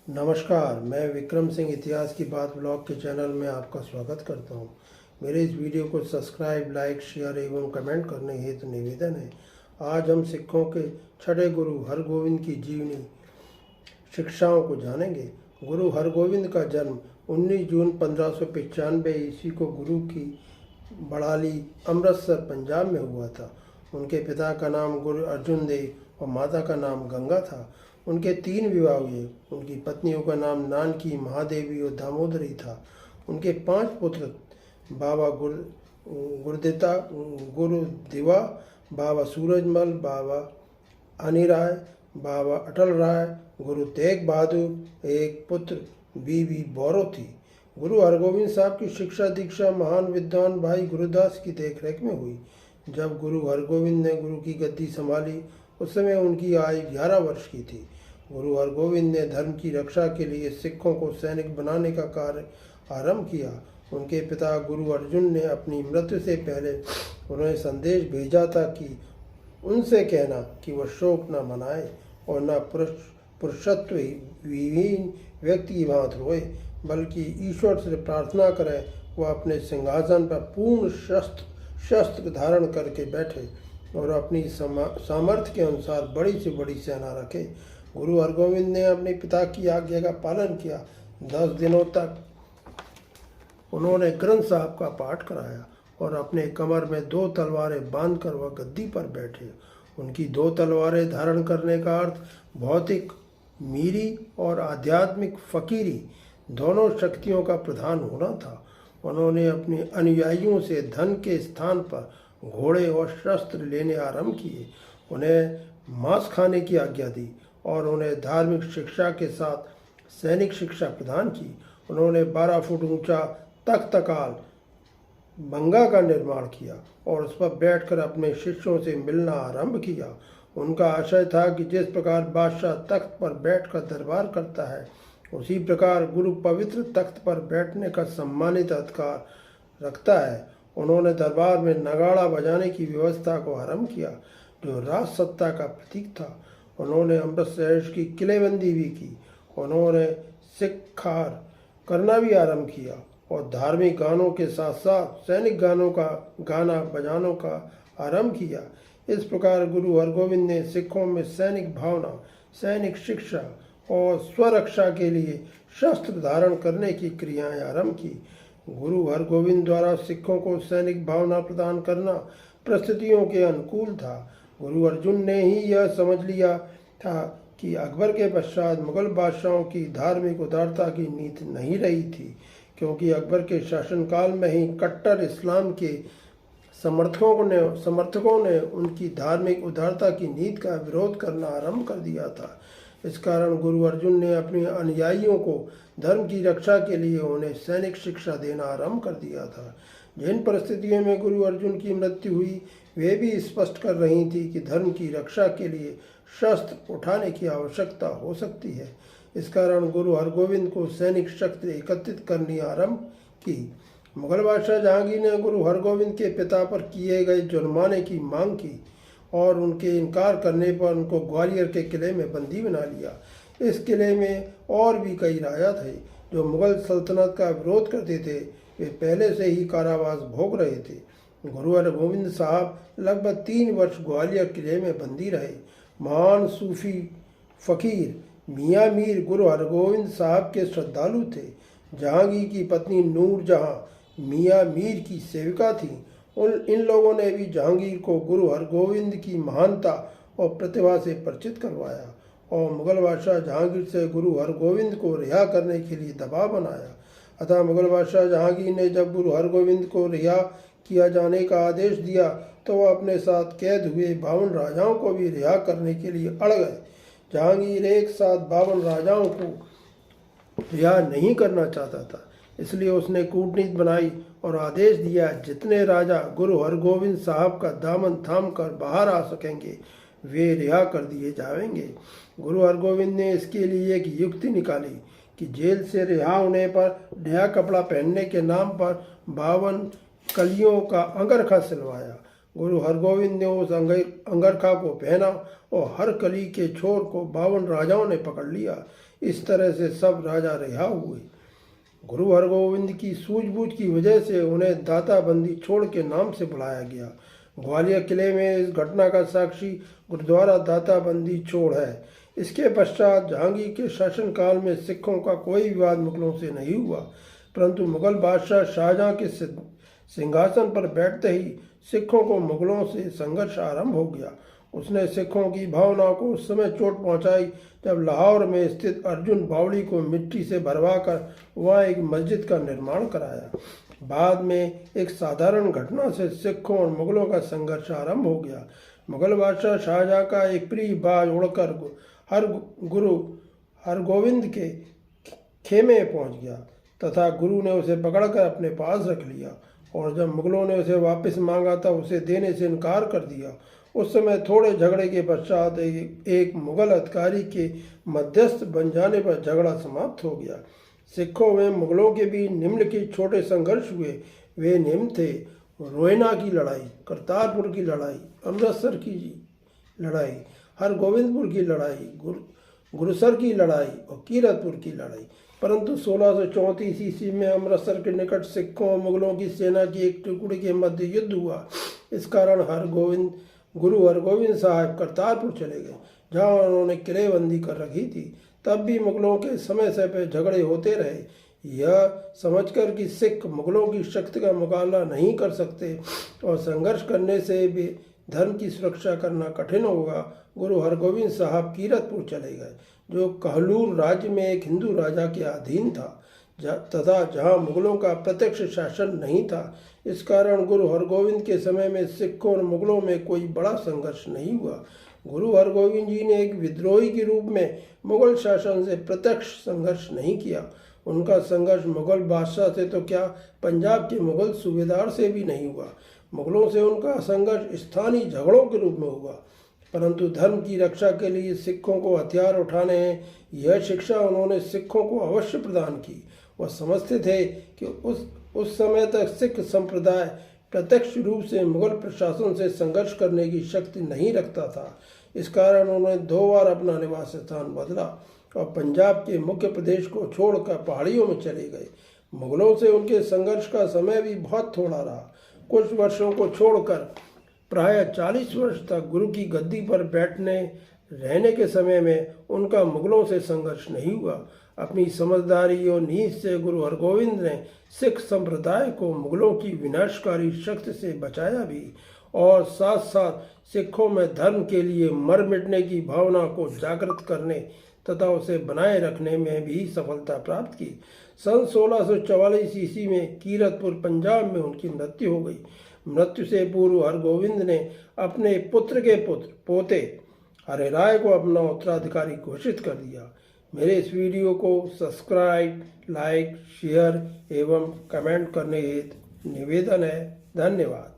नमस्कार, मैं विक्रम सिंह इतिहास की बात ब्लॉग के चैनल में आपका स्वागत करता हूं। मेरे इस वीडियो को सब्सक्राइब, लाइक, शेयर एवं कमेंट करने हेतु निवेदन है। आज हम सिखों के छठे गुरु हरगोविंद की जीवनी शिक्षाओं को जानेंगे। गुरु हरगोविंद का जन्म 19 जून 1595 ईस्वी को गुरु की बड़ाली अमृतसर पंजाब में हुआ था। उनके पिता का नाम गुरु अर्जुन देव और माता का नाम गंगा था। उनके 3 विवाह हुए। उनकी पत्नियों का नाम नानकी, महादेवी और दामोदरी था। उनके 5 पुत्र बाबा गुरुदिता, गुरुदिवा, बाबा सूरजमल, बाबा अनिराय, बाबा अटल राय, गुरु तेग बहादुर, एक पुत्र बीबी बौरो थी। गुरु हरगोविंद साहब की शिक्षा दीक्षा महान विद्वान भाई गुरुदास की देखरेख में हुई। जब गुरु हरगोविंद ने गुरु की गद्दी संभाली उस समय उनकी आयु 11 वर्ष की थी। गुरु हरगोविंद ने धर्म की रक्षा के लिए सिखों को सैनिक बनाने का कार्य आरंभ किया। उनके पिता गुरु अर्जुन ने अपनी मृत्यु से पहले उन्हें संदेश भेजा था कि उनसे कहना कि वह शोक न मनाए और न पुरुषत्व विहीन व्यक्ति की भांति रोए, बल्कि ईश्वर से प्रार्थना करें वह अपने सिंहासन पर पूर्ण शस्त्र धारण करके बैठे और अपनी सामर्थ्य के अनुसार बड़ी से बड़ी सेना रखे। गुरु हरगोविंद ने अपने पिता की आज्ञा का पालन किया। 10 दिनों तक उन्होंने ग्रंथ साहब का पाठ कराया और अपने कमर में 2 तलवारें बांधकर वह गद्दी पर बैठे। उनकी 2 तलवारें धारण करने का अर्थ भौतिक मीरी और आध्यात्मिक फकीरी दोनों शक्तियों का प्रधान होना था। उन्होंने अपने अनुयायियों से धन के स्थान पर घोड़े और शस्त्र लेने आरंभ किए, उन्हें मांस खाने की आज्ञा दी और उन्हें धार्मिक शिक्षा के साथ सैनिक शिक्षा प्रदान की। उन्होंने 12 फुट ऊंचा तख्तकाल बंगा का निर्माण किया और उस पर बैठकर अपने शिष्यों से मिलना आरंभ किया। उनका आशय था कि जिस प्रकार बादशाह तख्त पर बैठकर दरबार करता है उसी प्रकार गुरु पवित्र तख्त पर बैठने का सम्मानित अधिकार रखता है। उन्होंने दरबार में नगाड़ा बजाने की व्यवस्था को आरंभ किया जो राज सत्ता का प्रतीक था। उन्होंने अमृतसर की किलेबंदी भी की। उन्होंने सिक्खार करना भी आरंभ किया और धार्मिक गानों के साथ साथ सैनिक गानों का गाना बजानों का आरंभ किया। इस प्रकार गुरु हरगोविंद ने सिखों में सैनिक भावना, सैनिक शिक्षा और स्वरक्षा के लिए शस्त्र धारण करने की क्रियाएं आरंभ की। गुरु हरगोविंद द्वारा सिखों को सैनिक भावना प्रदान करना परिस्थितियों के अनुकूल था। गुरु अर्जुन ने ही यह समझ लिया था कि अकबर के पश्चात मुगल बादशाहों की धार्मिक उदारता की नीति नहीं रही थी, क्योंकि अकबर के शासनकाल में ही कट्टर इस्लाम के समर्थकों ने उनकी धार्मिक उदारता की नीति का विरोध करना आरंभ कर दिया था। इस कारण गुरु अर्जुन ने अपने अनुयायियों को धर्म की रक्षा के लिए उन्हें सैनिक शिक्षा देना आरंभ कर दिया था। जिन परिस्थितियों में गुरु अर्जुन की मृत्यु हुई वे भी स्पष्ट कर रही थी कि धर्म की रक्षा के लिए शस्त्र उठाने की आवश्यकता हो सकती है। इस कारण गुरु हरगोविंद को सैनिक शक्ति एकत्रित करनी आरंभ की। मुगल बादशाह जहांगीर ने गुरु हरगोविंद के पिता पर किए गए जुर्माने की मांग की और उनके इनकार करने पर उनको ग्वालियर के किले में बंदी बना लिया। इस किले में और भी कई राजा थे जो मुगल सल्तनत का विरोध करते थे। वे पहले से ही कारावास भोग रहे थे। गुरु हरगोविंद साहब लगभग 3 वर्ष ग्वालियर किले में बंदी रहे। महान सूफी फकीर मियाँ मीर गुरु हरगोविंद साहब के श्रद्धालु थे। जहांगीर की पत्नी नूर जहां मियाँ मीर की सेविका थी। इन लोगों ने भी जहांगीर को गुरु हरगोविंद की महानता और प्रतिभा से परिचित करवाया और मुगल बादशाह जहांगीर से गुरु हरगोविंद को रिहा करने के लिए दबाव बनाया। अतः मुगल बादशाह जहांगीर ने जब गुरु हरगोविंद को रिहा किया जाने का आदेश दिया तो वह अपने साथ कैद हुए 52 राजाओं को भी रिहा करने के लिए अड़ गए। जहांगीर एक साथ 52 राजाओं को रिहा नहीं करना चाहता था, इसलिए उसने कूटनीति बनाई और आदेश दिया जितने राजा गुरु हरगोविंद साहब का दामन थाम कर बाहर आ सकेंगे वे रिहा कर दिए जाएंगे। गुरु हरगोविंद ने इसके लिए एक युक्ति निकाली कि जेल से रिहा होने पर नया कपड़ा पहनने के नाम पर 52 कलियों का अंगरखा सिलवाया। गुरु हरगोविंद ने उस अंगरखा को पहना और हर कली के छोर को 52 राजाओं ने पकड़ लिया। इस तरह से सब राजा रिहा हुए। गुरु हरगोविंद की सूझबूझ की वजह से उन्हें दाता बंदी छोड़ के नाम से बुलाया गया। ग्वालियर किले में इस घटना का साक्षी गुरुद्वारा दाता बंदी छोड़ है। इसके पश्चात जहांगीर के शासनकाल में सिखों का कोई विवाद मुगलों से नहीं हुआ, परंतु मुगल बादशाह शाहजहां के सिंहासन पर बैठते ही सिखों को मुगलों से संघर्ष आरंभ हो गया। उसने सिखों की भावना को उस समय चोट पहुंचाई जब लाहौर में स्थित अर्जुन बावड़ी को मिट्टी से भरवाकर वहां एक मस्जिद का निर्माण कराया। बाद में एक साधारण घटना से सिखों और मुगलों का संघर्ष आरंभ हो गया। मुगल बादशाह शाहजहां का एक प्रिय बाज उड़कर गुरु हरगोविंद के खेमे पहुंच गया तथा गुरु ने उसे पकड़कर अपने पास रख लिया, और जब मुगलों ने उसे वापस मांगा तब उसे देने से इनकार कर दिया। उस समय थोड़े झगड़े के पश्चात एक मुगल अधिकारी के मध्यस्थ बन जाने पर झगड़ा समाप्त हो गया। सिखों में मुगलों के भी निम्नलिखित छोटे संघर्ष हुए। वे निम्न थे: रोयना की लड़ाई, करतारपुर की लड़ाई, अमृतसर की लड़ाई, हरगोविंदपुर की लड़ाई, गुरुसर की लड़ाई और कीरतपुर की लड़ाई। परंतु 1634 ईस्वी में अमृतसर के निकट सिखों और मुगलों की सेना की एक टुकड़ी के मध्य युद्ध हुआ। इस कारण गुरु हरगोविंद साहब करतारपुर चले गए, जहां उन्होंने किलेबंदी कर रखी थी। तब भी मुगलों के समय पर झगड़े होते रहे। यह समझकर कि सिख मुगलों की शक्ति का मुकाबला नहीं कर सकते और संघर्ष करने से भी धर्म की सुरक्षा करना कठिन होगा, गुरु हरगोविंद साहब कीरतपुर चले गए, जो कहलूर राज्य में एक हिंदू राजा के अधीन था तथा जहां मुगलों का प्रत्यक्ष शासन नहीं था। इस कारण गुरु हरगोविंद के समय में सिखों और मुगलों में कोई बड़ा संघर्ष नहीं हुआ। गुरु हरगोविंद जी ने एक विद्रोही के रूप में मुगल शासन से प्रत्यक्ष संघर्ष नहीं किया। उनका संघर्ष मुगल बादशाह से तो क्या, पंजाब के मुगल सूबेदार से भी नहीं हुआ। मुगलों से उनका संघर्ष स्थानीय झगड़ों के रूप में हुआ, परंतु धर्म की रक्षा के लिए सिखों को हथियार उठाने हैं, यह शिक्षा उन्होंने सिखों को अवश्य प्रदान की। वह समझते थे कि उस समय तक सिख संप्रदाय प्रत्यक्ष रूप से मुगल प्रशासन से संघर्ष करने की शक्ति नहीं रखता था। इस कारण उन्होंने 2 बार अपना निवास स्थान बदला और पंजाब के मुख्य प्रदेश को छोड़कर पहाड़ियों में चले गए। मुगलों से उनके संघर्ष का समय भी बहुत थोड़ा रहा। कुछ वर्षों को छोड़कर प्राय 40 वर्ष तक गुरु की गद्दी पर रहने के समय में उनका मुगलों से संघर्ष नहीं हुआ। अपनी समझदारी और नीति से गुरु हरगोविंद ने सिख संप्रदाय को मुगलों की विनाशकारी शक्ति से बचाया भी, और साथ साथ सिखों में धर्म के लिए मर मिटने की भावना को जागृत करने तथा उसे बनाए रखने में भी सफलता प्राप्त की। सन 1644 ईस्वी में कीरतपुर पंजाब में उनकी मृत्यु हो गई। मृत्यु से पूर्व हरगोविंद ने अपने पुत्र के पोते हरिराय को अपना उत्तराधिकारी घोषित कर दिया। मेरे इस वीडियो को सब्सक्राइब, लाइक, शेयर एवं कमेंट करने हेतु निवेदन है। धन्यवाद।